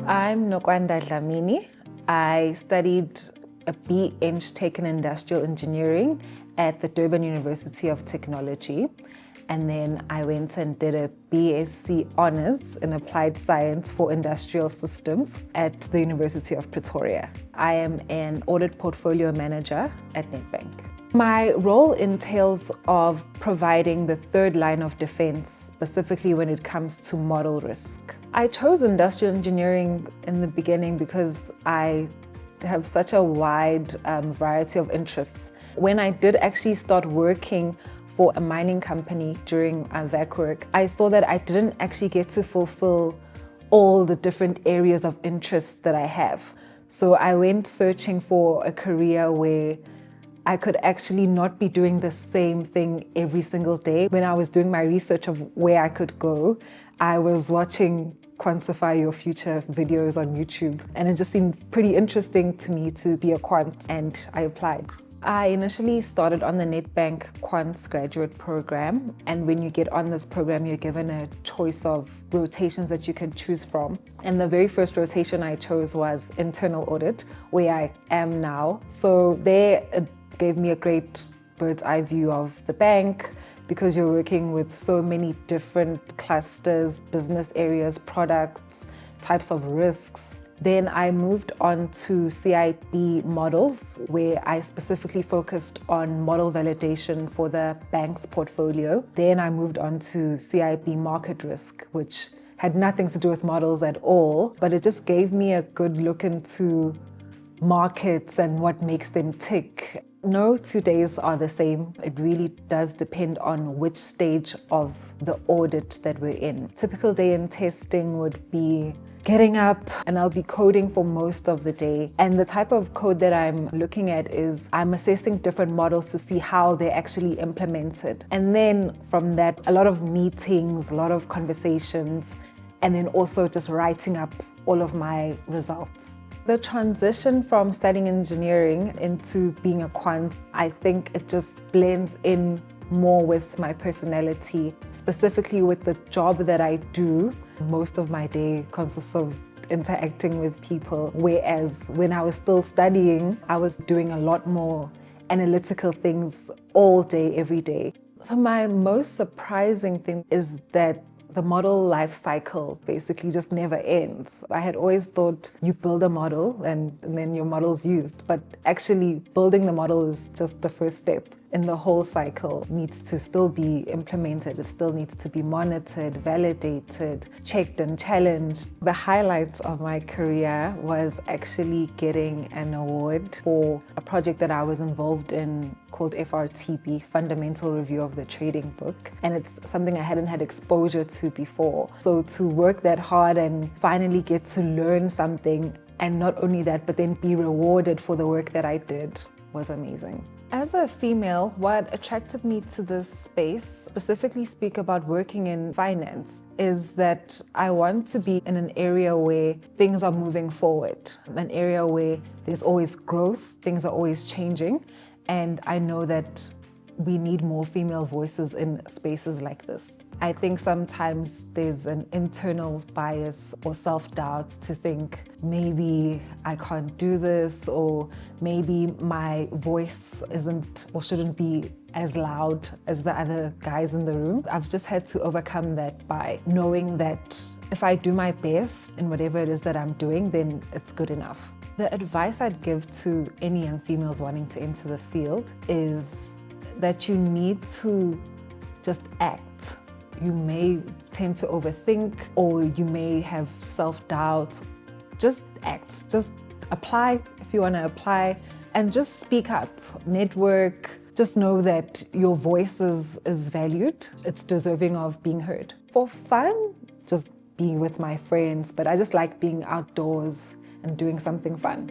I'm Nokwanda Dlamini. I studied a B.Eng Tech in Industrial Engineering at the Durban University of Technology. And then I went and did a BSc Honours in Applied Science for Industrial Systems at the University of Pretoria. I am an audit portfolio manager at Nedbank. My role entails of providing the third line of defense, specifically when it comes to model risk. I chose industrial engineering in the beginning because I have such a wide variety of interests. When I did actually start working for a mining company during VAC work, I saw that I didn't actually get to fulfill all the different areas of interest that I have. So I went searching for a career where I could actually not be doing the same thing every single day. When I was doing my research of where I could go, I was watching Quantify Your Future videos on YouTube, and it just seemed pretty interesting to me to be a quant, and I applied. I initially started on the Nedbank Quants graduate program, and when you get on this program, you're given a choice of rotations that you can choose from. And the very first rotation I chose was internal audit, where I am now. So there it gave me a great bird's eye view of the bank, because you're working with so many different clusters, business areas, products, types of risks. Then I moved on to CIB models, where I specifically focused on model validation for the bank's portfolio. Then I moved on to CIB market risk, which had nothing to do with models at all, but it just gave me a good look into markets and what makes them tick. No 2 days are the same. It really does depend on which stage of the audit that we're in. Typical day in testing would be getting up, and I'll be coding for most of the day. And the type of code that I'm looking at is I'm assessing different models to see how they're actually implemented. And then from that, a lot of meetings, a lot of conversations, and then also just writing up all of my results. The transition from studying engineering into being a quant, I think it just blends in more with my personality, specifically with the job that I do. Most of my day consists of interacting with people, whereas when I was still studying, I was doing a lot more analytical things all day, every day. So my most surprising thing is that the model life cycle basically just never ends. I had always thought you build a model and then your model's used, but actually building the model is just the first step. And the whole cycle needs to still be implemented. It still needs to be monitored, validated, checked and challenged. The highlights of my career was actually getting an award for a project that I was involved in called FRTB, Fundamental Review of the Trading Book. And it's something I hadn't had exposure to before. So to work that hard and finally get to learn something, and not only that, but then be rewarded for the work that I did, was amazing. As a female, what attracted me to this space, specifically speak about working in finance, is that I want to be in an area where things are moving forward, an area where there's always growth, things are always changing, and I know that we need more female voices in spaces like this. I think sometimes there's an internal bias or self-doubt to think maybe I can't do this, or maybe my voice isn't or shouldn't be as loud as the other guys in the room. I've just had to overcome that by knowing that if I do my best in whatever it is that I'm doing, then it's good enough. The advice I'd give to any young females wanting to enter the field is that you need to just act. You may tend to overthink, or you may have self-doubt. Just act, just apply if you want to apply, and just speak up, network. Just know that your voice is valued. It's deserving of being heard. For fun, just being with my friends, but I just like being outdoors and doing something fun.